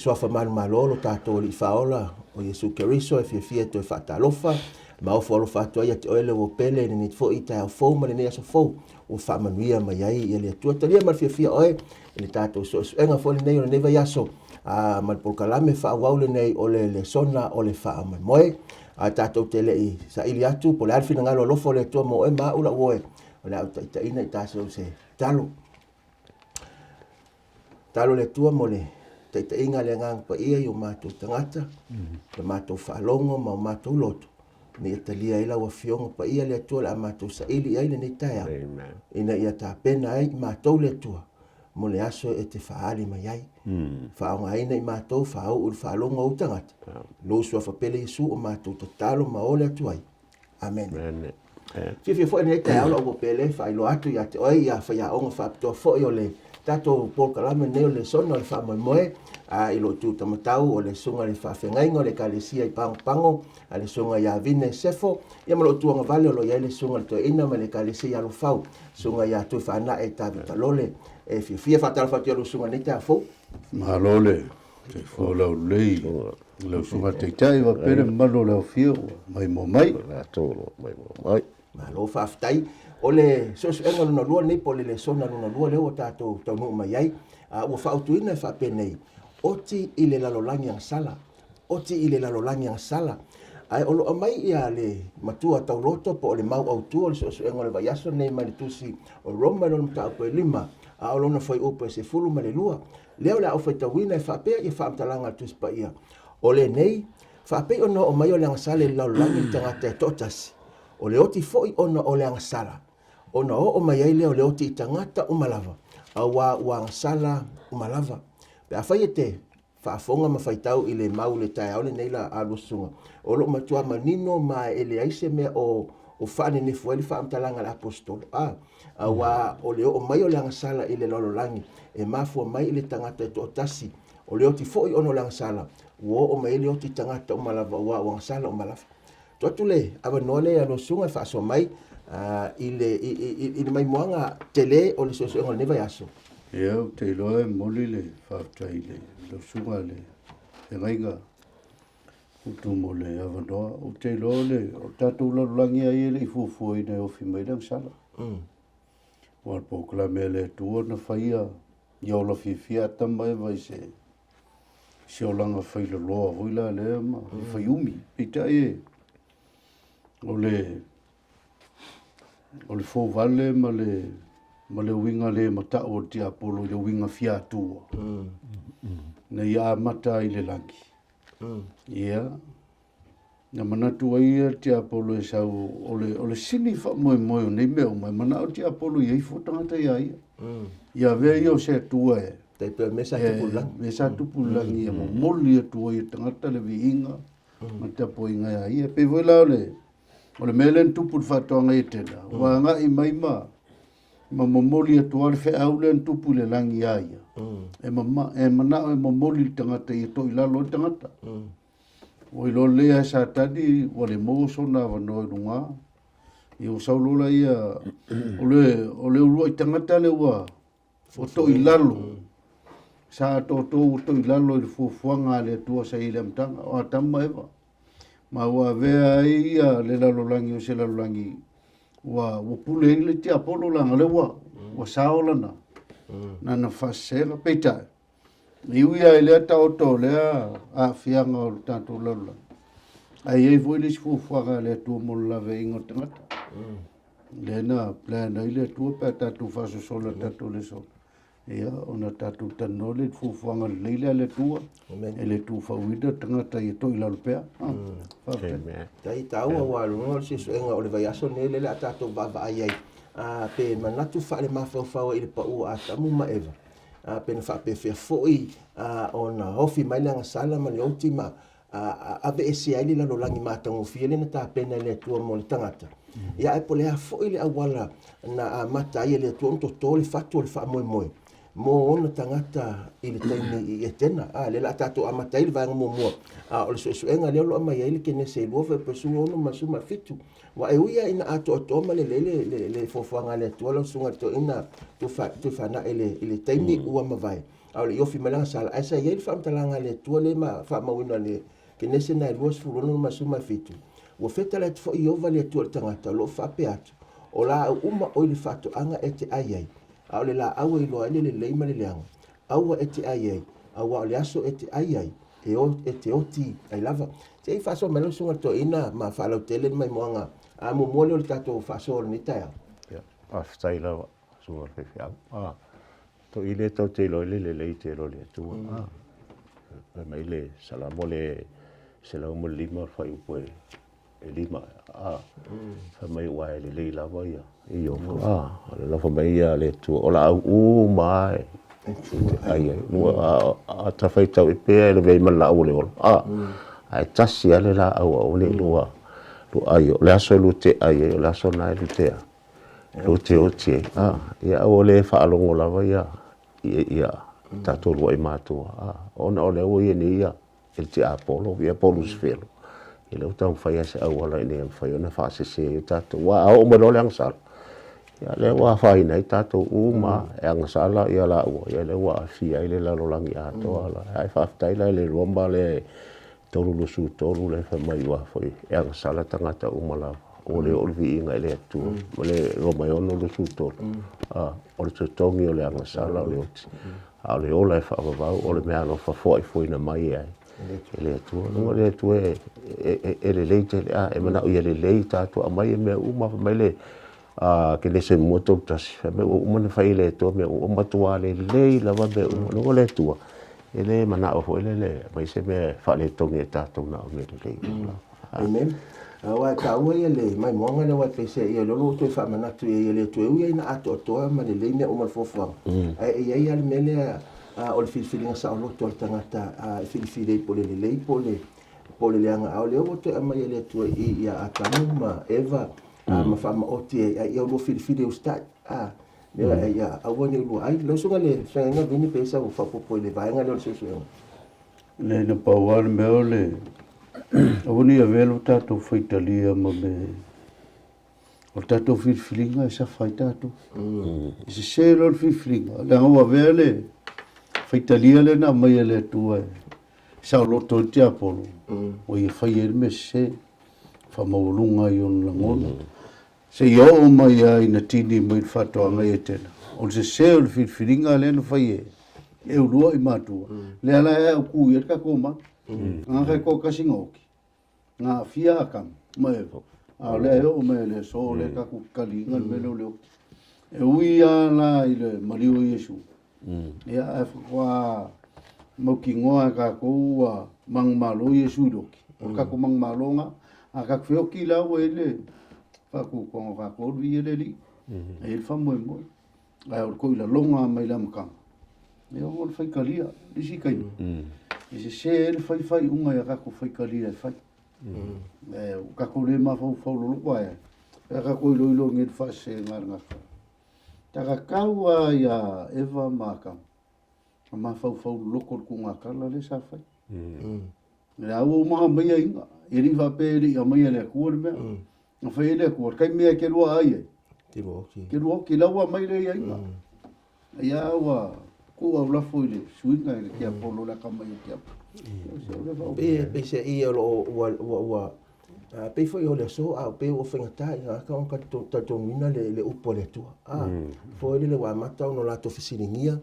soafa malumalo tatou li faola o Iesu Keriso e fia to fatalofa ma o folo fato ia te oele o pele ni fo ita fo ma ni aso fo o fa manuia mai ai ele tua talia ma fia oe ele tatou so enga fo nei o neva yaso a mal por kalame fa waule nei ole le sona ole fa mai moe a tatou tele i sa ili atu po le alfi na ngalo lofo le tua mo e ma ula oe ole au ta ina ita so se talo le tua mo le te inga le ngang pa ia yo mātou tangata, le mātou whaalongo ma mātou loto. Ni italia ila wa fionga pa ia le tua la mātou sa ili ai le ni taia. Ina ia tā pena ai mātou le tua. Mo le aso e te whaali mai ai. Whaonga aina i mātou whaau ul whaalongo o tangata. Lo sua whapele Yesu o mātou to talo ma ole atu ai. Amen. Fia fo ni taia ola o pele whailo atu ia te oi ia whaia onga whaapitoa fo i ole tato por kalame neo le sono le fa moe a ilo tu tamatau o le sunga le fa fengainga le kalesia i pango a le sunga ya vine sefo ia malo tu nga vale lo ya le sunga to ina ma le kalesia lo fau sunga ya tu fa na e tabi talole e fia fatal fa lo sunga ni ta fo malole te fo lo lei lo sunga te tai va pere malo le fio mai mai malo fa ftai ole so enga no lua nei po le sona no lua le o tato to no mai ai o fa utuina fa penei oti ile la lolangi ang sala oti ile la lolangi ang sala ai olo mai ia le matua tau roto po le mau au tu so enga le vaiaso nei mai tusi o roma no ta po lima a olo no foi opo se fulu mai lua leo la o foi tawina fa pe ia fa talanga tus pa ia ole nei fa pe ono o mai o le ang sala la lolangi tanga te totas o le oti foi ono o le ang sala ona o mai ai leo leo ti tangata o malava a wa sala o malava pe a fai te fa fonga ma fai tau ile mau le tai ole nei la a lusunga o lo matua manino ma ele aise me o fane ni fueli fa amtalanga la apostolo a wa o leo o mai o le sala ile lolo langi e mafu mai ile tangata to tasi o leo ti foi ono la sala o mai leo ti tangata o malava wa sala o malava totule ava nole a lusunga fa so mai ile mai moanga tele o le so ngol neva yaso eu te loe moli le fa taile lo sunga le e raiga utu mole avando o te lole o tatu la langi ai le fu ina o fi mai dang sala wal po kla mele tu na faia yo lo fi tamai vai se o langa fai lo huila le ma fai umi pita o le fo vale ma le winga le mata o ti apolo le winga fia tu na ia mata i le langi ia na mana tu ia ti apolo e sa o le sini fa mo nei me o mai mana o ti apolo ia fo tanga ia ia ve io se tu te pe mesa tu pulang ia mo moli tu ia tanga le winga mata po inga ia pe vola o le melen tupu whatonga i tena. Wa nga i mai ma momoli atu ale whe au le tupu le langi aia. E mana e momoli tangata i to i lalo tangata. O i lo lea sa tadi wa le moso na wano i runga. I o saulola ia o le urua i tangata le wa o to i lalo. Sa to i lalo i fuanga le tua sa i le mtanga. O atama eva. Ma wa vea ia le lalolangi o se lalolangi wa pule le ti apolo langa le wa saola na fasera peita i uia ile ta oto le a fianga o tanto lalolangi ai foi le fuanga le tu mo la ve ingo tangata le na plana ile tu pa tu faso sola tanto le so ia ona tatu tanole fuanga leile le tua ele tu fawida tangata i to ila pea tai tau wa lo se enga o le vai aso ne le tatu ba ai pe manatu fa le mafa ile pa u ata mu ma eva pe na fa pe fe foi ona hofi mai langa sala ma le ultima ave ese ai la lo langi mata ngo fiele na ta pena le tua mo le tangata ia e pole a foi le awala na mata ai le tua to le fatu le fa mo mo ona tangata i le taimi i tena le la tatou amatai le vaega muamua o le suʻesuʻega lea o loo mai ai le kenese ilua faipesua ona ma suma fitu ua e uia ina atoatoa ma lelei le fofoaga le atua lausuga le toʻina tufanaʻi i le taimi ua mavae au le iofi malanga sala ai sa ia le whaamtalanga le tua le ma whaamawina le ke nese na luas furono ma suma fitu ua feta le atu i ova le tua le tangata lo whape atu o la au uma o le whato anga e te ai ai au le la aua i loa ele le leima le leanga aua e te ai ai aua o le aso e te ai ai e te oti ai lava te i whaso melo sunga to ina ma whalau tele mai moanga a mo mole o le tato whaso o le nitai au a stai la sunga fe a to ile to te lo le te lo le tu a mai le sala mole se la mo lima fa i po e lima fa mai wa le la va ia e yo la fa mai ia le tu o la u mai ai no a ta fai tau e pe le vei mala o le ai tasi ale la o le lo ai le aso lu te ai le aso na lu te lo te o te ia o le fa alongo la va ia tato lo i matua ona o le o ia ni ia il te apolo via polus felo ele o tau fai ase au ala ine fai ona fa se tato wa o mo lo lang sal ya le wa fai nei tato uma ang sala ia la o ia le wa fi ai le la lo lang ia to ala ai fa tai la le romba le tolu lu su tolu le fa mai wa foi ang sala tangata uma la o le olvi inga le tu o le roma ono lu su tolu o le tongi o le ang sala o le oti a le ola e whaavavau o le mea no whawhoi na mai ai ele atua nunga le atua e le lei te le e mana ui le lei tātua a mai e mea uma mai le ke le se mua tau tasi me uma na whai le atua mea uma tua le lei lava mea uma nunga le atua e le mana o hoi le mai se mea wha le tongi e tātou na o mea le lei amen wa ta ua ia le mai moanga le wa te se ia lolo to fa manatu ia le to ia ina ato to ma le le me o mal fofo ai ia le mele o le filfilinga sa o to tangata filfile po le le anga au le o to ama ia le to ia atamu ma eva ma fa ma o te ia o filfile o sta ia a woni lu ai lo so le senga vini pesa o fa po le vai nga le so le na pawal me ole Awani a velo tato faitalia ma me o tato filfilinga e sa fai tato e se se lo filfilinga le ngawa vele faitalia le na mai le tua sa lo to te apolo o i fai el me se fa maulunga i on la ngona se yo mai ai na tini mai fato anga e tena o se se lo filfilinga le no fai e urua i matua le ala e o ku i ka koma nga kai ko kasingoki nga fia kam mai a le o me le so le ka ku kalinga me le e ui ala i le mariu yesu ia e wa mo ki ngoa ka ko mang malo yesu doki o ka ko mang malonga a ka fio ki la o ele fa ku ko ka ko vi ele li e il fa mo ai o ko la longa mai la mkam e o fai kalia disi kai e se ele fai unga ia kako fai kalia e fai e o kako le ma fau lolo kwa e kako ilo ngit fa se ngar taka kaua ia eva maka ma fau loko ku ngakala le sa fai le au ma mai inga e ri va pe ri a mai le ku me no fai le ku kai me ke lo ai ke lo ki la wa mai le inga ia wa ku au la foi le suinga le ke apolo la kama ke pe se ia lo wa pe foi o le so a pe o fengata ia ka on ka to mina le upo le tua foi le wa mata no la to fisiningia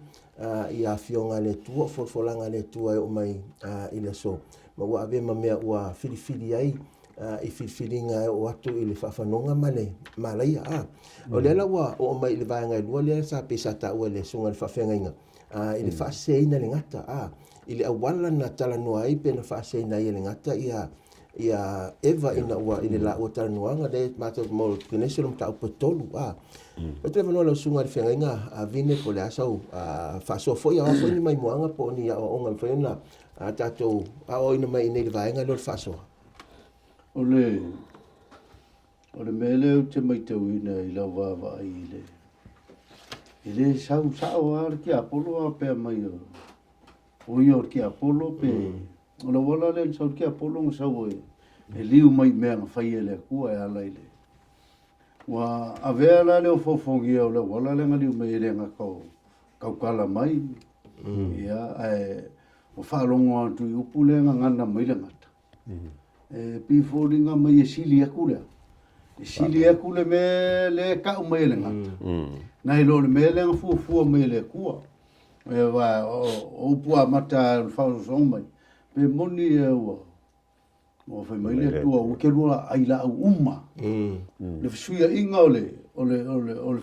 ia fionga le tua folanga le tua o mai i le so ma wa ave ma mea wa filifili ai i filfilinga o atu i le fafanonga malai o le la wa o mai le vanga lua le sa pe sa ta o le sunga le fafenga i le faseina le ngata i le awala na tala noa ai pe na faseina i le ngata ia eva ina ua i le la o tala noanga le mata mo kinese lo mta upetolu o te manoa la sunga le fenga a vine po le asau faso foi a foi ni mai moanga po ni a onga le fena tato a o ina mai nei le vaenga lo faso o le mele o te mai tau ina i la wawa i le sau ar ki apolo a pe mai o i or ki apolo pe o la wala le sau ki apolo nga sau e liu mai mea fai ele kua e ala ile wa avea la le o fofongi o la wala le nga liu mai ele nga kau kala mai ia o whaalongo atu i upulenga ngana mai le ngata. Pi fōringa mai e sili aku lea. E sili aku le me le kau mai le ngata. Nai lo le me le ngafua mai le kua. E wa o upua mata whaosong mai. Pe moni e ua. O whai mai le tua o ke rua aila au uma. Le fisuia inga o le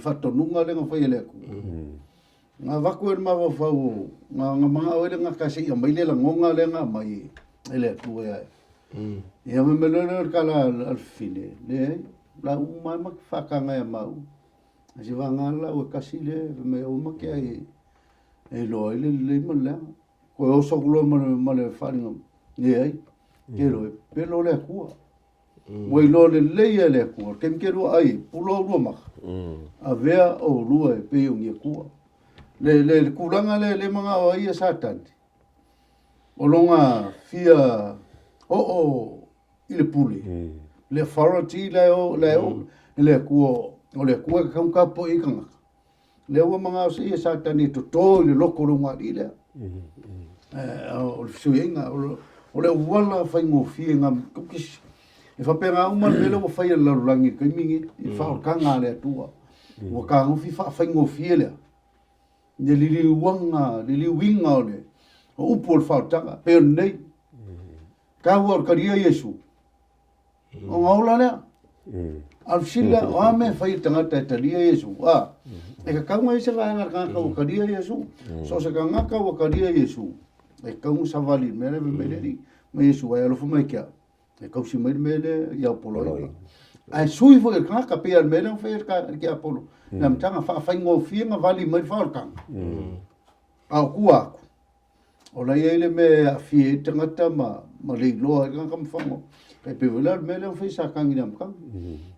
whatonunga le ngawhai le aku. Ngā waku e mawa whau, ngā mga oere ngā kasi ia mai le la ngonga le ngā mai e le aku e ai. Ia me me lona ka la alfine, le la umai mak whakanga e mau. Asi wanga la o kasi le me o maki ai e loa le ma lea. Ko e oso kulo ma le wharinga e ai, ke loe, pe lo le akua. Mo i lo le leia le akua, kem ke rua ai, pulo rua maka. A vea o rua e pe ungi akua. Le kuranga le mga o ia satandi. O longa fia i le puli. Le authority le kua o le kua ka ka po i kanga. Le o mga o ia satandi to le loko longa i le. O le suinga o le wala fai ngo fia nga kukis. E fa pega uma le o fai la langi ka mingi i fa kanga le tua. O ka ngo fai ngo fia le. Le lili winga o le, o upo o le whaotanga, peo nei. Ka hua o karia Yesu. O ngaula lea. Alfsila, o ame whai tangata e talia Yesu. E ka kaunga isa ka hangar kanga o karia Yesu. So se ka ngaka o karia Yesu. E kaunga sa vali, mele me meleri. Ma Yesu ai alofu mai kia. E kausi mele ia poloi. Ai sui fo el kanga pea mele fo el kia polo. Na mtanga whai ngō whienga vali mai whaorkanga. Au kuaku. O la ele me a fie tangata ma le loa e kanga mwhango. Kai pe wila me leo whai sa kangi na mkanga.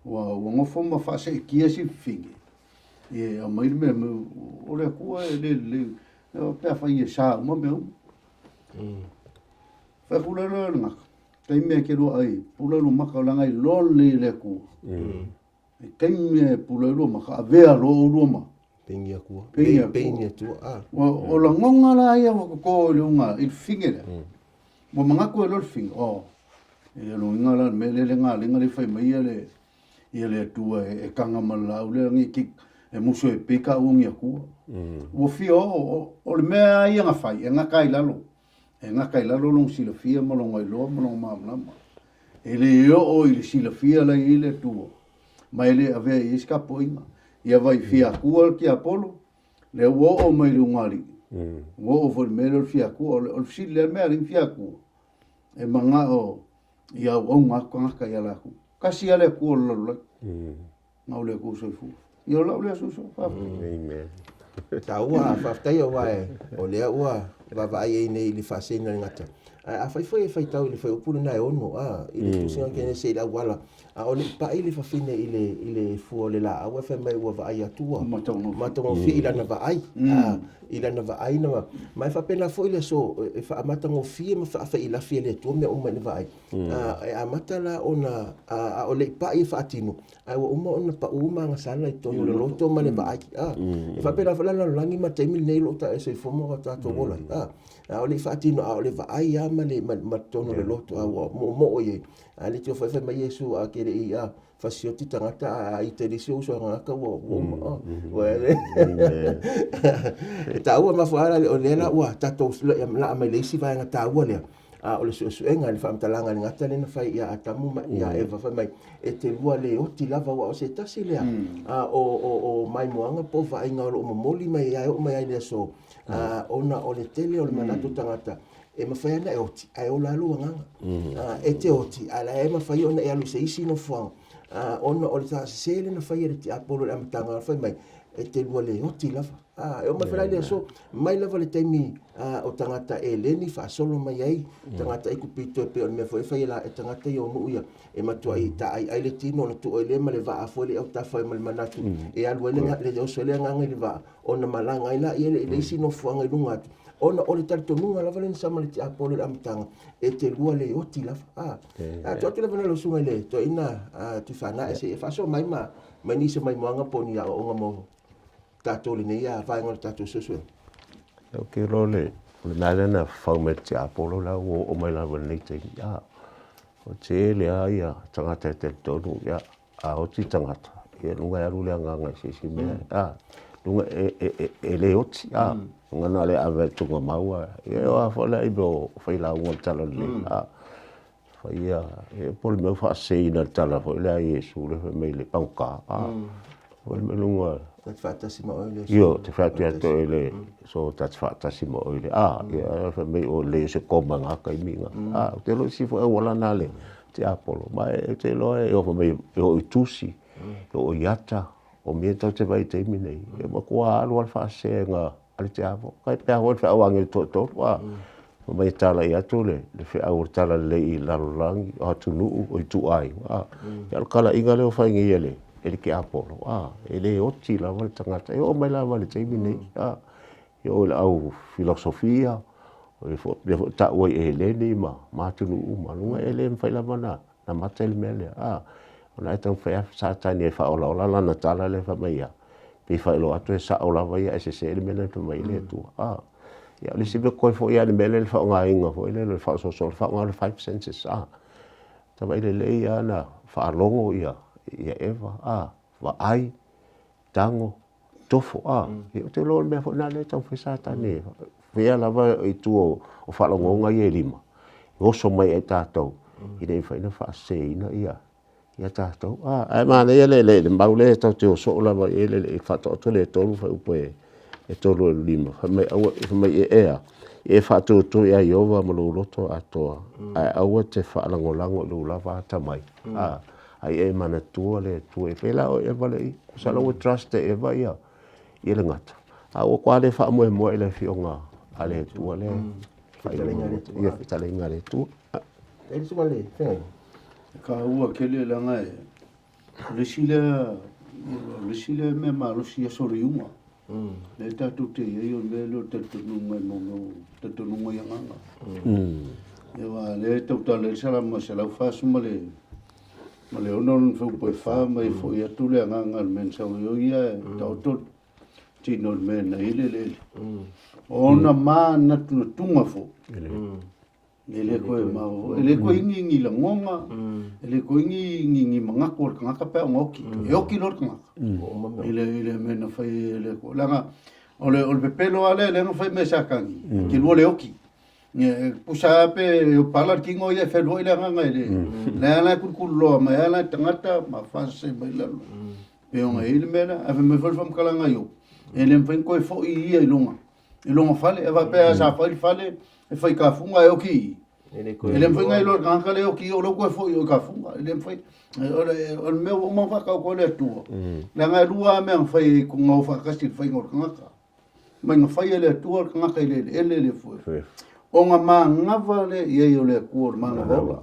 Wa ngofo ma whase e kia si whingi. E a mai me o le kua e le pia whai e sa uma me um. Whai kula roa ngaka. Kai mea ke roa ai. Pula lo maka o langai lole le kua. E kaime pula roa maka a vea roa roa ma. Pengia kua. Pengia tua. O la ngonga la ia o ko le unga il fingere. Mo manga ko lo fing. E lo inga la me le nga le fai mai le tua e kanga malau le ngi ki e muso e pika ungi kua. O fio o le mea ia nga fai e nga kai lalo. E nga kai lalo long sila fia mo long ai lo mo long ma. E le o il sila fia la ile tua. Mai le ave iska poinga. Ia vai fia kua ki Apollo. Le o mai lungari. O for mero fia kua o si le me ring fia kua. E manga o ia o nga ka ia la ku. Kasi ale kua lo. Ngau le ku so fu. Ia la le so. Amen. Ta ua whaftai o wae, o lea ua, wawai e nei li whasena ngata. A whai tau i le whai upuru nai ono, i le tusinga kene se la wala. O le pa i le whawhine i le fua le la, awa whai mai ua waai atua. Matongo fi i lana waai. I lana waai na mai whapena fo i le so, e wha matongo fi ma wha i la fi le tua mea uma ni waai. E a matala ona, o le pa i whaatino. Ai wa uma ona pa uma ngasana i tono le loto ma le waai. E whapena whalana langi ma taimil nei lo ta e se fomo wa tato wola. O le whaatino, o le waai a ma tono le loto, mo ye. Ale tio fai mai Yesu a kere i a fasioti tangata a i te risi uso a ngaka wa wele. E ta ua mawhaara o lela ua tato la mai leisi vai ngata ua lea. O le suenga ni whaamtalanga ni ngata lena fai ia atamu ia eva fai mai e te lua le oti lava wa o se tasi lea. O mai moanga po vai ngā o momoli mai ia o mai ai lea so. Ona o le tele o le manato tangata. E mawhai ana e oti, ai o lalu anganga. E te oti, ala e mawhai ona e alu se isi no fuang. Ona o le taha sele na whai e te Apollo le amatanga whai mai, e te lua le oti lava. E o mawhai lea so, mai lava le taimi o tangata e leni wha solo mai ai, tangata i kupito e pe o le mea whai la e tangata i o nuia, e matua i ta ai le tino na tu o le ma le vaa fo le au ta whai ma le manatu, e alu le oso le anganga i le vaa, ona malanga i la i le isi no fuanga i lunga atu. Ona o le taritonunga lava le sama le te Apollo le amatanga e te lua le oti lava. Tuatu lava na lo sunga le to ina tu whana e se e whaso mai nisa mai moanga poni a o nga mo tato le nei a whaenga le tato susue. Okay, le nale na faumet te apolo la o mai la nei te ya. O te le ia tangata te tonu ya a o ti tangata. Ia lunga ya rule nga si me a lunga le oti a nga na le ave tunga maua ia o fola ibo fai la un tala le a fai ia e pol me fa sei na tala fo le Yesu le me le pauka a o me lunga Te whaatasi ma oile. io te fatu ya to ele so that's fatu mo oile ia fa me o le se koma nga kai minga te lo si fo e wala na le te apolo ma te lo e o fa me o tusi o yata o me tau te vai te minei e ma kua alu al fa se nga ale te avo kai pe ho fa wangi to wa o me tala ia to le fe au tala le i la lang o tu nu o tu ai ya kala inga le o fa ngi ele ele ke apolo ele o ti la wal tangata e o mai la wal te minei e o au filosofia o e fo ta o ele ni ma tu nu ma lunga ele fa la mana na matel mele ona e tau whea sa tani e whaola ola lana tala le whamaia. Pe whaelo atu e sa ola vai e se se ele mele tu mai le tu. Ia le sibe koe fo ia ni mele le whaonga inga fo ele le whao so le whaonga le 5 senses. Tawa ile le ia na whaalongo ia eva. Wa ai, tango, tofo. Ia o te loo mea fo na le tau whea sa tani. Whea lava i tu o whaalongo ngai e lima. Oso mai e tātou. Ina i whaina wha se ina ia. Ia tātou. Ai mana ia le maule tau te o so la va ele le fato to le tolu fa upe e tolu lima. Fa mai e ea. E fato to ia Iova mo lo loto atoa. Ai au te fa lango lu lava ta mai. Ai e mana tu le tu e pela o e vale. Sa lo trust e va ia. Ia le ngata. O kwa le fa mo ele fionga ale tu le. Ia fitalenga le tu. E su male, fengai. Ka ua kele langa e. Le sile me ma lo si sori uma. Le tatu te e o le lo tatu nunga no tatu nunga yanga. E wa le tau ta le sala ma se lau fa suma le. Ma le onon fu po fa mai fo ia tu le nganga men sa o ia tau tot tino men na ile le. Ona ma na tunga fo. Ele koe mau, ele koe ingi la ngonga, ele koe ingi mangako or kangaka pe o ngoki, e oki lor kangaka. Ele mena fai ele koe, langa, ole pepelo ale, le no fai me sakangi, ki lua le oki. Pusa pe, o palar kingo ia fe lua ile nganga ele, le ala kurkuloa, ma ala tangata, ma fase mai lalo. Pe onga ele mena, ave me fai kalanga yo, ele mfai koe fo i ia ilonga fale, eva pe sa fale, e fai ka funga e oki. Ele mfai ngai lor kanka le oki o loko e foi o ka funga. Ele mfai o meu o mawha ka ko le tua. La ngai rua me mfai ko ngau fa kasi fai ngor kanka. Mai nga fai ele tua kanka ele le foi. O nga ma ngava le ye o le ko ma ngava.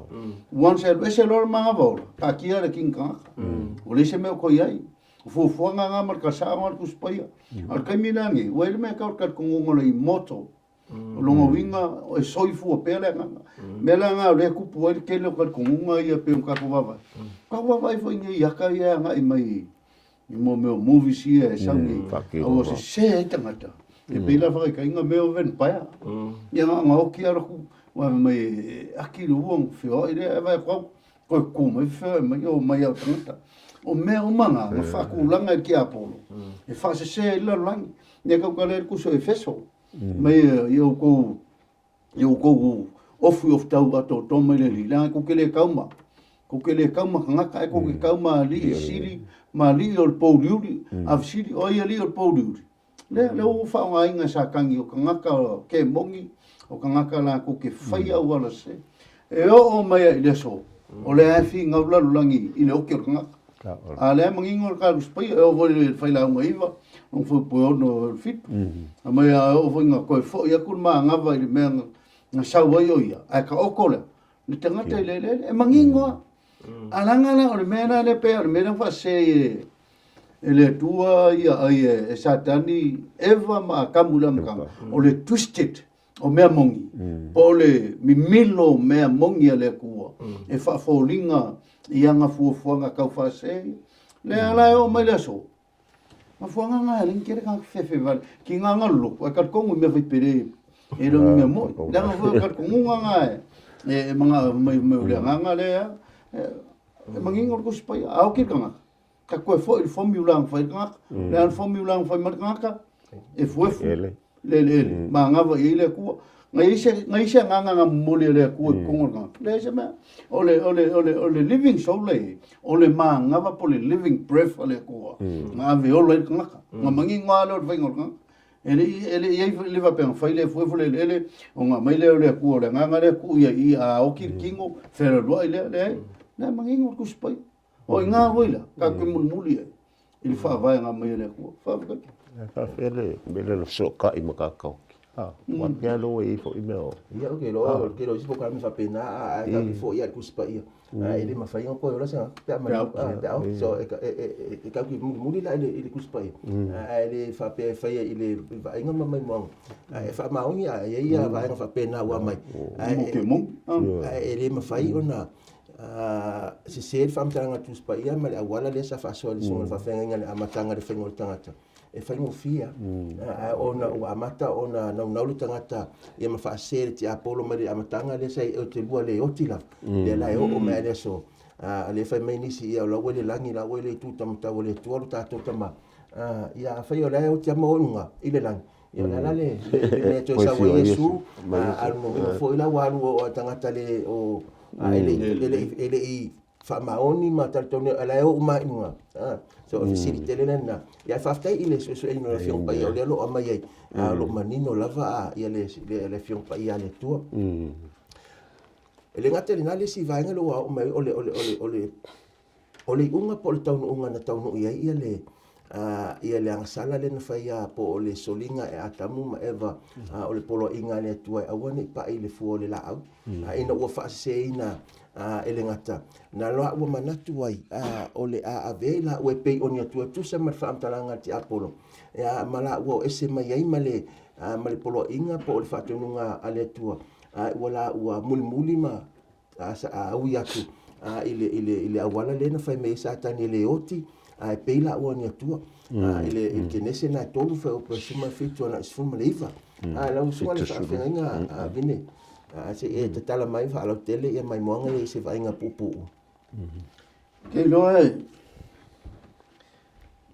Once e lor ma ngava. Ka kia le king kanka. O le se me ko yai. Fu fuanga nga mar ka sa mar ku spaya. Al kai milangi, o ele me ka ko ngolo i moto. Longa winga o soifu o pele nga mela nga le kupu ele kele ko kunga ia pe ka ko baba ka baba foi ngi yaka ia nga i mai i mo meu movie si e sangi o se tangata e pela fa ka inga meu ven pa ia nga o ki ara ku wa mai aki lu wong fio ile vai ko mai fe mai o mai o tangata o me o manga fa ku langa ki apolo e fa se la lang ne ka le ku so e feso mai eu ko ofu of tau ato to mai le lila ko kele kauma ngaka ko ke kauma li sili ma li or pouliuri af sili o ia li or pouliuri le o fa nga inga sa kangi o ngaka ke mongi o ngaka la ko ke fai au ala se e o mai le so o le afi nga ula langi i le o ke ngaka a le mangingor ka spai o vo le fai la nga iva on foi po no fit a mai o foi nga ko fo ia kun ma nga vai me nga sa wa yo ia a ka okola ni tanga te le e mangingo alanga na o me na le pe o me na fa se ele tua ia ai e satani eva ma kamula mkanga o le twisted o mea mongi po le mimilo mea mongi le kua e fa folinga ia nga fuafuanga kau fa se le ala o mai le so ma fuanga nga len kere ka fefe val ki nga nga lo wa kat kongu me vai pere e ro me mo da nga fu kat kongu nga e mga mai nga le ya mangingor ko spai au ki ka ka ko fo il formula fai ka le formula fai mar ka e fu le ma nga va ile ku ngai se nga mole le ku kongu nga le se ma ole living soul le ole ma nga va pole living breath ole ku nga ve ole nga mangi nga lo vai ngor nga ele ye le va pen fai le fu le nga mai le ole ku ole nga le ku i a o ki kingo fer lo le na mangi ngor ku spai o nga hoila ka ku muli il fa vai nga mai le ku fa ka fele bele lo soka i makakau wa pia lo e fo email ia o ke lo si poka mi fa pena a ka fo ia ku spa ia ele ma fa ia ko lo sa pe ma so e ka ku muli la ele ku spa ia ele fa pe fa ia ele va inga ma mai mo e fa ma oni ia va inga fa pena wa mai ele ma fa ia ona se fam tanga tu spa ia ma wala le sa fa so le so fa fenga le amatanga le fenga tangata e fai mo fia ona o amata ona na lu tangata ia ma fa sere ti apolo ma le amatanga le sai o te bua le otila le la o me le so le fai mai nisi ia la wele langi la wele tu tamta wele tu lu ta to tama ia fai o la o te mo nga ile lang ia la le to sa wo yesu al mo fo ila wa o tangata le o ele i fa maoni ma tartone ala o ma inga so ofisiri tele na ya fa ftai ile so ino la fiong pa ia le lo ama ia lo manino lava ia le fiong pa ia le tua ele ngate na le si vai ngalo o mai ole unga po le tau unga na tau no ia le ang sala le na faia po le solinga e atamu ma eva ole polo inga le tua awani pa ile fu le la au ina o fa se ina ele ngata na loa ua manatu ai ole a vela o pe onia tu sa mar fa amtalanga ti apolo ya mala o ese mai ai male polo inga po le fatunga ale tua wala ua mulmuli ma sa au yatu ile awala le na fa me sa tani le oti pe la o nia tua ile kenese na tolu fa o presuma fitu na sfuma leiva la usua le fa fenga vine se e te tala mai fa ala tele e mai moanga e se vai nga pupu ke loe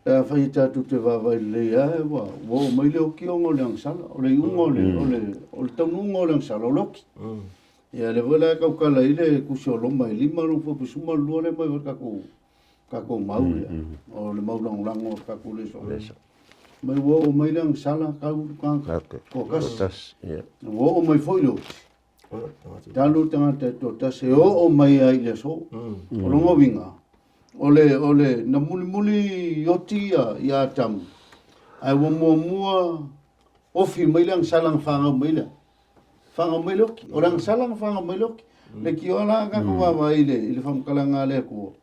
fa ita tu te va vai le ya wa wo mai le ki ongo le sala o le ungo o le tonu ngo le sala o loki ya le vola ka kala ile ku so lo mai lima ro fo pusuma lo le mai ka ko mau o le mau lang ka ku le so mai wo mai le sala ka ko kas wo mai foi lo Dalu tanga te tota se o mai ai le so. O longo winga. Ole na muli yoti ya tam. Ai wo mua ofi mai lang salang fanga mai la. Fanga mai loki. Orang salang fanga mai loki. Le ki ola ka ko wa ile fam kalanga le ko.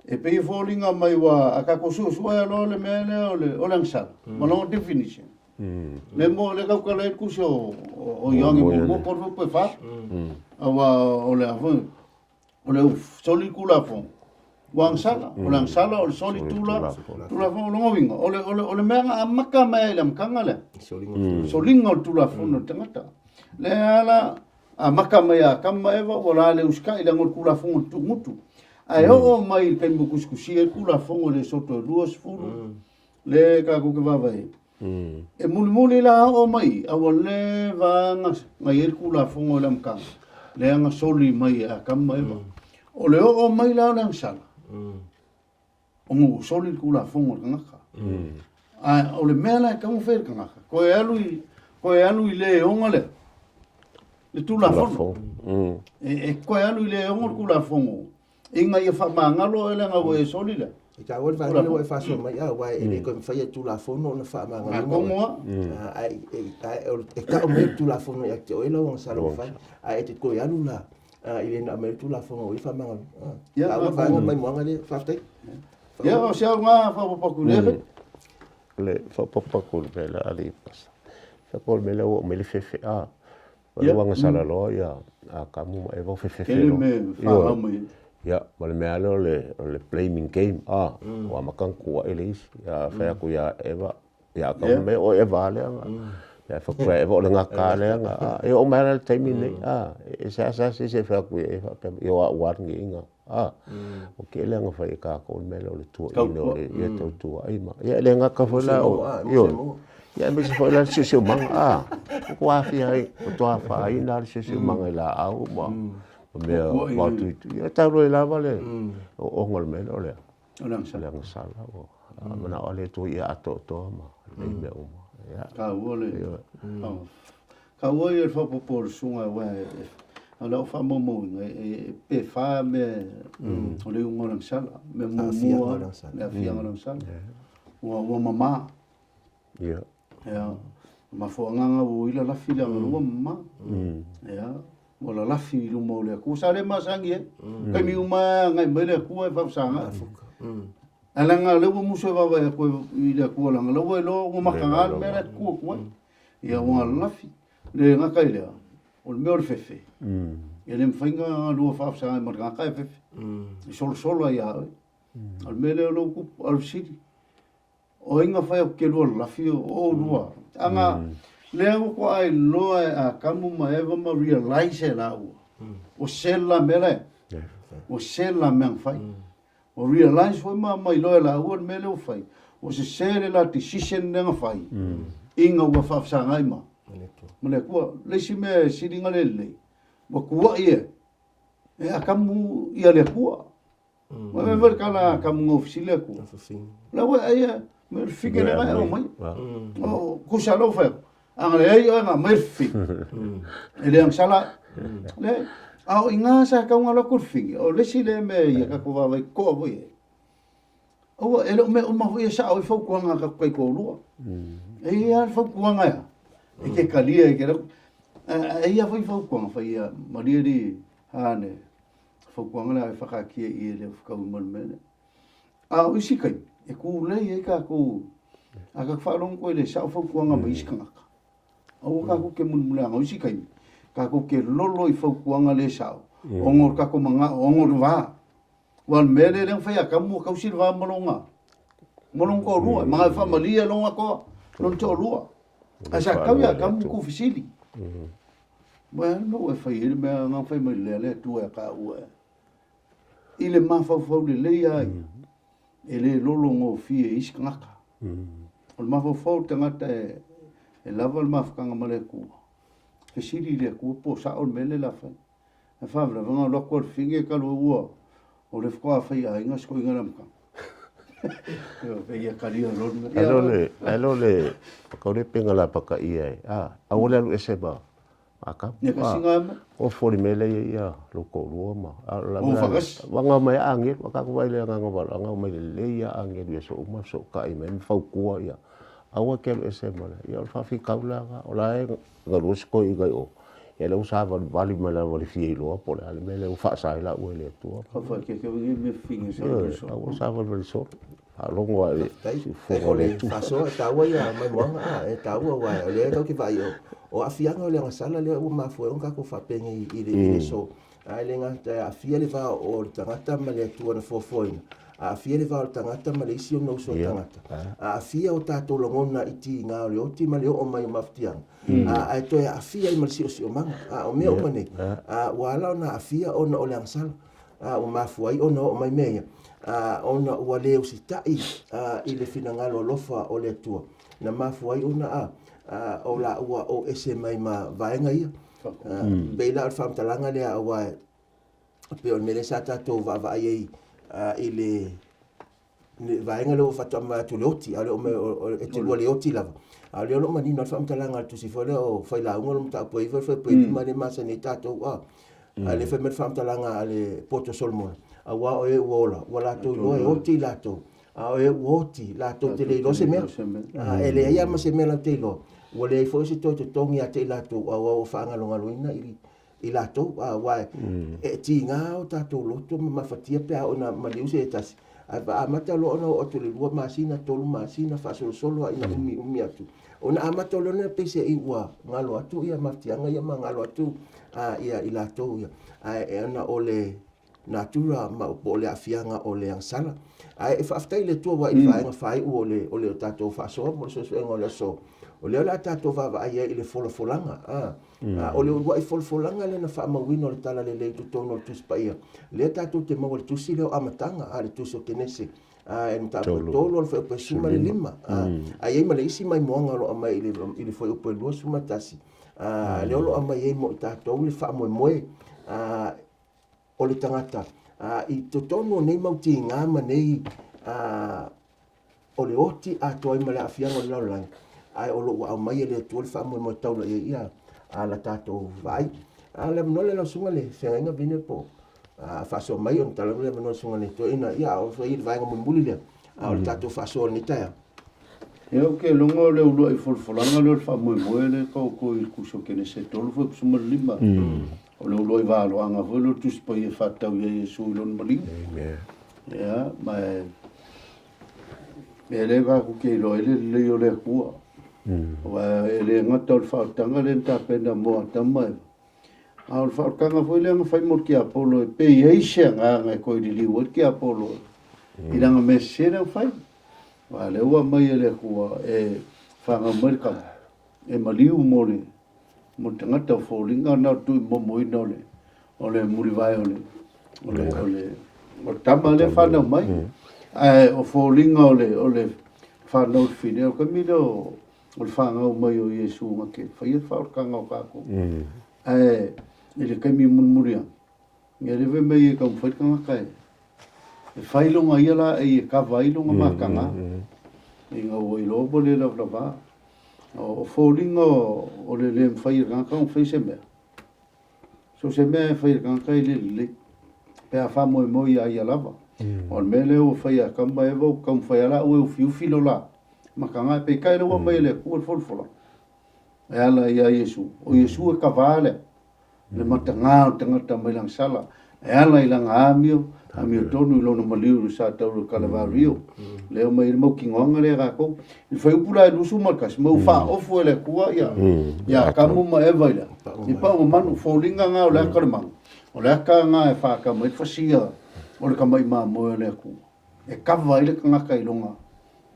E pe fallinga mai wa aka ko su lo le mele ole lang sal. Malong definition. Le mo le ka kala ku so o yang mo por po fa awa ole avon ole soli kula fon wang sala o soli tula fon lo winga ole menga amaka mai lam kangale solinga tula fon no tangata le ala amaka mai kama eva wala le uska ila ngol kula fon tu mutu ai o mai pe mo kuskusi kula fon le soto duas fulu le ka ku ke va vai e muli la o mai a wale va ngai kula fongo lam ka le nga soli mai a kam mai o le o mai la lang sala o mo soli kula fongo nga ka a o le mela ka mo fer nga ka ko e alu le o ngale le tula fongo e ko e alu le o ngol kula fongo inga ye fa mangalo ele nga we soli la ka ol va le fa so mai wa ele ko fa tu la fono na fa ma nga mo ai ka o me tu la fono ya te o ela on sa lo fa ai te ko ya lula ile na me tu la fono i fa ma ya wa va mai mo nga le fa te ya o sia nga fa pa ku le fa pa ku le la ali pas fa ko me le o me le fe a wa nga sala lo ya a ka mo e vo fe le me fa mai Ya, ma le mea le o le blaming game. Wa makang kua elis. Ya, whea ku ya ewa. Ya, ka me o ewa le anga. Ya, whakua ewa o le ngaka le anga. E o mea le taimi nei. E se se whea ku ewa. E o a uaringi inga. O ke le anga whai ka ko me le o le tua ino e tau tua aima. Ya, le ngaka whala o. Ya, me se whala le sio manga. Ko afi ai. O toa whai na le sio manga la au ma. Mea watu ya tau e lava le o ngol me le Orang sala. le sala o mana ole tu ia ato to ma le me o ya Ka wole. Ka wole e fa por sunga wa. Ala fa mo e pe fa me o le ngol sala. Me mo mo le fia ngol sala. Wa mama. ya Ya. Ma fo nganga wo ila la fila ngol mama. Ya. Wala lafi lu mo le ku sale masangi kai mi uma ngai mele ku e fa sanga ala nga le mo so va va ku i le ku la lo lo ma kangal me le ku ku ya wa lafi le nga kai le o me or fefe e le mfinga lu fa sanga ma nga kai fefe solo ya al mele lo ku al sidi o inga fa ke lu lafi o lua anga leo ko ai loa a kamu ma eva ma realize la o sela mele o sela men fai o realize foi ma mai loa la o mele o fai o se sele la decision nga fai inga wa fa sa ngai ma mele ko le si me si dinga le le wa ko ie e a kamu ia le ko ma me ver kala kamu ofisile ko la wa ai me fikere ga o mai o ku sa lo fa ang le yo nga merfi ele ang sala le au inga sa ka nga lo kurfi o le si le me ya ka ko va vai ko voi o ele me o ma voi sa o fo ko nga ka ko lu e ya fo ko nga ya e ke kalia e ke e ya fo ko nga fa ya maria di ane fo ko nga fa ka ki e le ka mo me a o si kai e ku le e ka ko aka fa long ko le sa fo ko nga mai ska au ka ko ke mulmula ngau si kai ka ko ke lolo I fo kuanga le sao ongor ka ko manga ongor va wal mele le fa ya ka mu ka si va molonga molong ko rua ma fa malia longa ko non to rua asa ka ya ka mu ku fisili bueno e fa ir me nga fa me le tu e ka u ile ma fa le le ya ele lolo ngo fi e iskanga o ma fa tanga te e lava le mafukanga ma le kua. Ke siri le kua po sa o mele la fai. E whaamra vanga loko le finge ka lua ua. O le whkoa whai a inga sko inga ramka. Ia karia ronga. Alo le kau le penga la paka ia. A ole alu ese ba. Aka. Ia ka singa me. O fori mele ia loko lua ma. O whakas. Wanga mai angit. Waka kuwai le nganga wala. Wanga mai le ia angit. Ia so uma so ka ima. Mwhau kua ia. Awa kelo ese mala ia fa fi kaula ga ola e ngarus ko I gai o ia le usava vali mala vali fi lo po le mele u fa sai la u le tu fa ke me finge so awa usava vali so a longo e fo le fa so ta wa ia mai mo e ta wa le to ki vai o afianga o le ngasala le u ma fo ka ko fa pengi I le so ai le nga afia le va o tangata ma le tu na fo a fia le vau tangata ma le isi o no so tangata a fia o tato longona iti nga o le oti ma le o mai maftiang a to a fia I malisi o si o manga a o mea o mane a wala na a fia o na o le angsala a o mafuai o na o mai mea a o na ua leo si tai I le finangalo lofa o le tua na mafuai o na a o la ua o ese mai ma vaenga ia beila al fam talanga le a ua pe o mele sa tato va va ai I le vaenga le o fatama tu leoti ale o me e te lua leoti lava a le lo manino al famtalanga tu si fole o fai la unga lo ta po I fai po I mane masa ni tato a le fai me famtalanga ale Poto Solomon a wa o e wola wala tu lo e oti lato a o e oti lato te le lo se me a ele ia ma se me la te lo wale fo se to tongi a te lato a wa o fanga lo ngaloina I lato wa e tinga o tato loto ma fatia pe ona maliu se tas a mata lo ona o to le lua masina tolu masina fa solo ina umi atu ona amata lo na pese I wa ngalo atu ia maftianga ia ngalo atu ia I lato ia ona ole na tura ma po le afianga o le angsala ai e whaftai le tua wa i whaenga whai o le tātou whasoa mo le sosuenga o le so o le ala tātou whawa ai i le wholafolanga o le urua i wholafolanga le na whaamawina o le tala le lei tutono o le tusi paia le tātou te maua le tusi leo amatanga a le tusi o kenese e mta tolo le whaupe suma le lima ai ma le isi mai moanga lo ama i le whaupe lua suma tasi leo lo ama i mo i tātou le whaamoe o le tangata i totono nei mauti ngā manei o le oti a toi ma le afianga o le laulangi ai o lo au mai le tu le famo mo taula ia ala tato vai ala no le sunga le fenga bine po fa so mai on tala le no sunga le to ina ia o so il vai mo mbuli le o tato fa so ni ta eu ke longo le ulo i folfolanga le famo mo le ko i kuso ke ne se tolu fo suma lima o le ulo i va lo anga volo tu spo i fa tau ye su lon mali ya mai ele va ku ke lo le yo le ku wa ele ngata o whaotanga le nta pena moa tamai. A o whaotanga fwoi le anga whai mor ki Apollo e pe eise ngā ngai koe li liwa ki Apollo. I ranga me sena whai. Wa le ua mai ele kua e whanga Amerika e maliu mole. Mo te ngata o whaulinga nā tui momo ina ole. Ole muri vai ole. O tama le whanau mai. O whaulinga ole whanau whine o kamino o le whangau mai o Iesu ngake, whaia whaorkanga o kako. Le kaimi munmuria. Ngā rewe mai e kau whaikanga kai. E whailonga ia la e ka wailonga makanga. E ngā oi lobo le lau lawa. O whaulinga o le le mwhairanga o whaise mea. So se mea whairanga i le le. Pea whamoe moi a ia lava. O le mele o whaia kamba e wau, kau whaiala o e ufiufilo la. Makanga pe kai lo mai le ku folfola e ala ia Yesu o Yesu e kavale le matanga tanga mai lang sala e ala ilang amio tonu lo no maliu sa tau kalavario le mai mo kingonga le ga ko il foi pula lu suma kas mo fa o fu le ku ya kamu ma e vaila i pa o manu folinga nga o le karma o le ka nga e fa ka mai fasia o le ka mai ma mo le ku e kavaile ka kai longa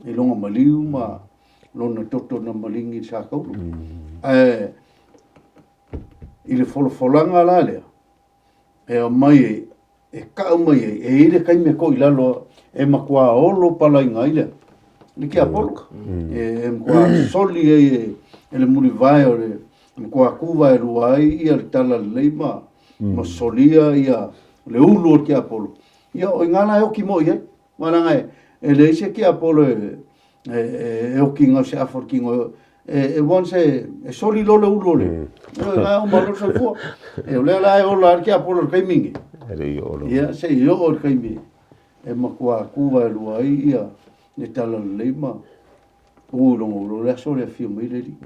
i longa maliu ma lona toto na malingi sa kau. I le folfolanga la lea. E o mai e ka mai e ire kai me ko i lalo e makua olo pala inga ile. Ni ki Apollo. E mkua soli e le muri vai o le mkua kuwa e ruai ia le tala leima ma solia ia le ulu o ki Apollo. Ia o ingana e o ki mo ia. Maranga e le ise ki Apollo e o kinga se afor kinga e once e soli lo le ulo le o malo se fo e le la e o la ki Apollo kai mingi ia se yo o kai mi e makua kuwa lua ia ne tala leima ulo le soli fi mi le di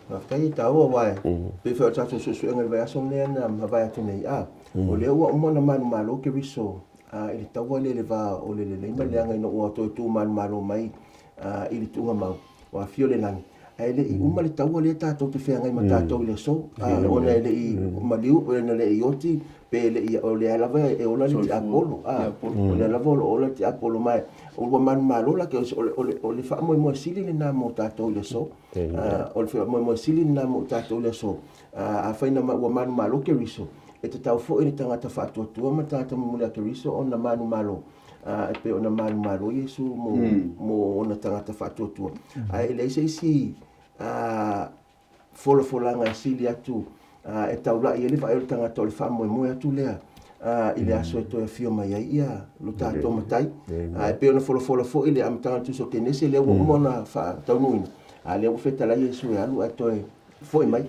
ma fai tau wa pe fa tatu su ngal va so ne na ma va tu nei o le o mo na manu malo ke viso ili tau le va o le leima le anga no o to tu manu malo mai ili tunga mau wa fio le nani ele i uma le tau le tatou te whenga i ma tatou le so o le i maliu o le i oti pe le i o le alava e ola le ti Apollo o le alava o le ti Apollo mai o le manu malo la ke o le wha mo sili le nā mo tatou le so o le wha mo sili le nā mo tatou le so a whaina o manu malo ke riso e te tau fo e tangata whātua ma tata mumulea ke riso o na manu malo pe o na manu malo Yesu mo ona tangata whātua ai le se si folanga sili atu e taula i ele vai tangata o le whamoe atu lea i le aso e toi fio mai ai ia lo tātou matai pe ona fo i le amatanga tu so kenese le umona taunuina le ufeta la Yesu e alu a toi fo i mai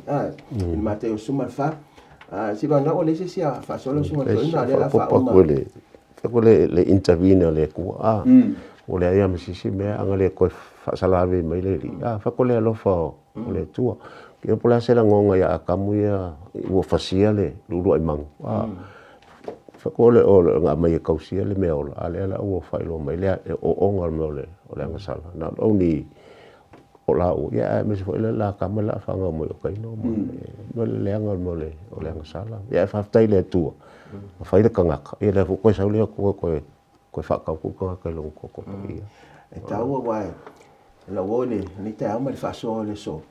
i mateo suma fa si va na ole se sia fa solo suma toina le la fa uma le intervene le ku o le ia misi me anga le ko fa salave mai le fa ko le lo fa o le tua ke pola se la ngonga ya kamu ya o fasia le lulu ai mang fa ko le o nga mai ka usia le me o ale ala o fa lo mai le o onga me o le anga sala not only o la o ya me fo la kamala fa nga mo kai no mo le anga mo le o le anga sala ya fa tai le tu fa ile kanga e le ko sa le ko fa ka ka lo ko ia e tau wa la wole ni te ama le fa so le so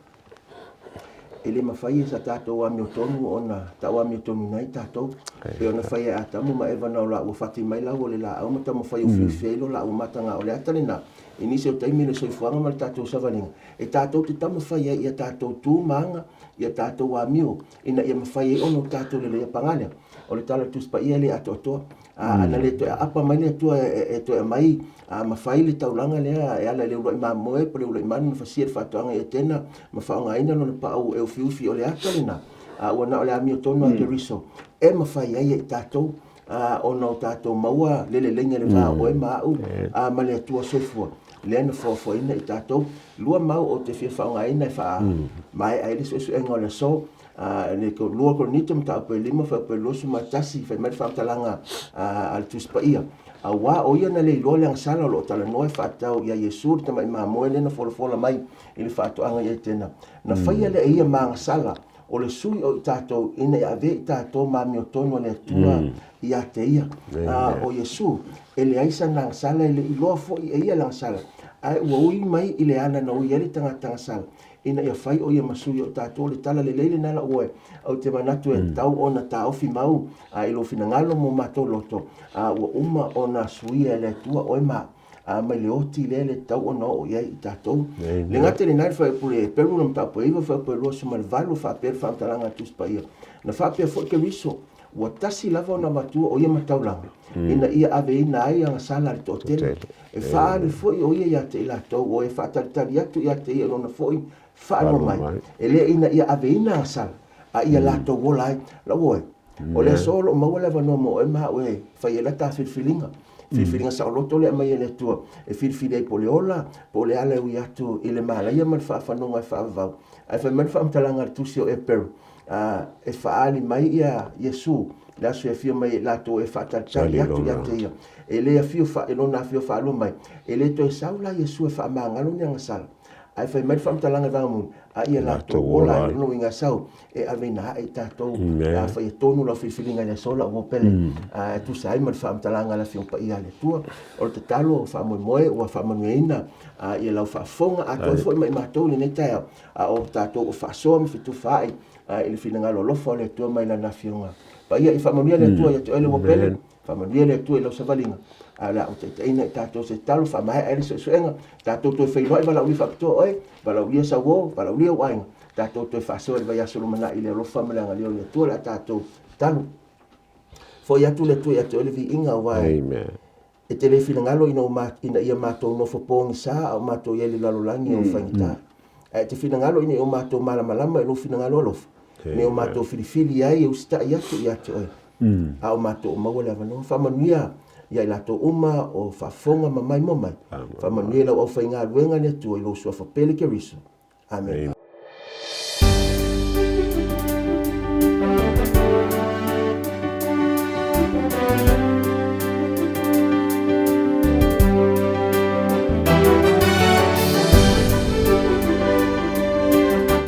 ele mafai sa tatou a miotonu ona tau a miotonu nai tatou e ona fai a tamu ma eva na la o fati mai la o le la au mata mo fai o fifelo la o mata nga o le atalena inisi o taimi le soifuanga ma le tatou savalinga e tatou te tamu fai ia tatou tu manga ia tatou a mio ina ia mafai ono tatou le pangale o le tala tuspa ia le atotoa ana le to apa mai le to e to mai mafai le taulanga le e ala le ro ma moe pe le man fa sir fa toanga e tena ma fa nga ina no pa o e fiu o le atalena ona o le ami tono a riso e mafai ai tatou ona tatou maua le lenga le va o e ma u ma le tua sofua le na fo ina tatou lua mau o te fia fa nga ina fa mai ai le so engo le so le ko lua ko ni tum ta pe lima fa pe lo su matasi fa mai fa talanga al tuspaia wa o ia na le lo le sala lo tala no fa tau ia yesu ta mai ma mo le na fo mai il fa to anga ye tena na fa ia le ia ma sala o le sui o tatou ina ia ve tatou ma mi o tono le tua ia te ia o yesu ele aisa na sala ile lo fo ia la sala ai o ui mai ile ana no ia le tanga sala ina ia fai o ia masui o tatou le tala le leile na la oe au te manatu e tau ona ta ofi mau a ilo fina ngalo mo mato loto ua uma ona suia le tua oe ma mai le oti le tau ona o ia i tatou le ngate le nai fai pule peru nam tau po iwa fai pule loa suma le valu fa per fa talanga tuspa ia na fa pe fo ke riso ua tasi lava ona matua o ia matau langa ina ia ave ina ai anga sala le totele e fa le fo o ia te ila tau o e fa talitari atu ia te ia lona fo whaano mai. E lea ina ia ave ina asal. A ia lato wolai. La woe. O lea solo mawale wanoa mo e maa ue. Whai e lata whilwhilinga. Whilwhilinga sa o loto lea mai e le tua. E whilwhilei po le ola. Po le ale ui atu i le maala. Ia man whaafanoa e whaavau. Ai whai man whaamtalanga tusi o e peru. E whaali mai ia Yesu. La su e fio mai lato e whaatatari atu ia te ia. E lea fio wha e lona fio whaalo mai. E le to e saula Yesu e whaamangalo ni angasala. Ai fai mai whamtalanga vangamun, a ia lato ola no inga sau, e avena e tatou, a fai tonu la whiwhilinga le sola o pele, tu sai mai whamtalanga la whiompa ia le tua, o te talo o whamoe o whamanueina, ia lau whafonga, a toi foi mai matou ni netao, o tatou o whasoa mi fitu whai, ili whilinga lo lofo le tua mai la na whionga. Pa ia i whamanuia le tua, ia te ele o pele, whamanuia le tua i lau savalinga. Ala o te ina tatou se talo fa mai ai se suenga tatou to fei noi vala ui fa to oi vala ui sa wo vala ui wainga tatou to fa so vai aso mana ile lo fa mala ngali le to la tatou talo fo ya tu le tu ya to le vi inga wai amen e te le fina ngalo ina ma ina ia matou no fo pong sa o matou ye le lalo langi o faita e te fina ngalo ina o matou mala malama no fina ngalo lo ne o matou filifili ai o sta ya to oi a o matou mawala no fa manuia ia i lato uma o whafonga mamai momai. Whamanuela o whainga luenga le tua i lo sua whapele ke riso. Amen.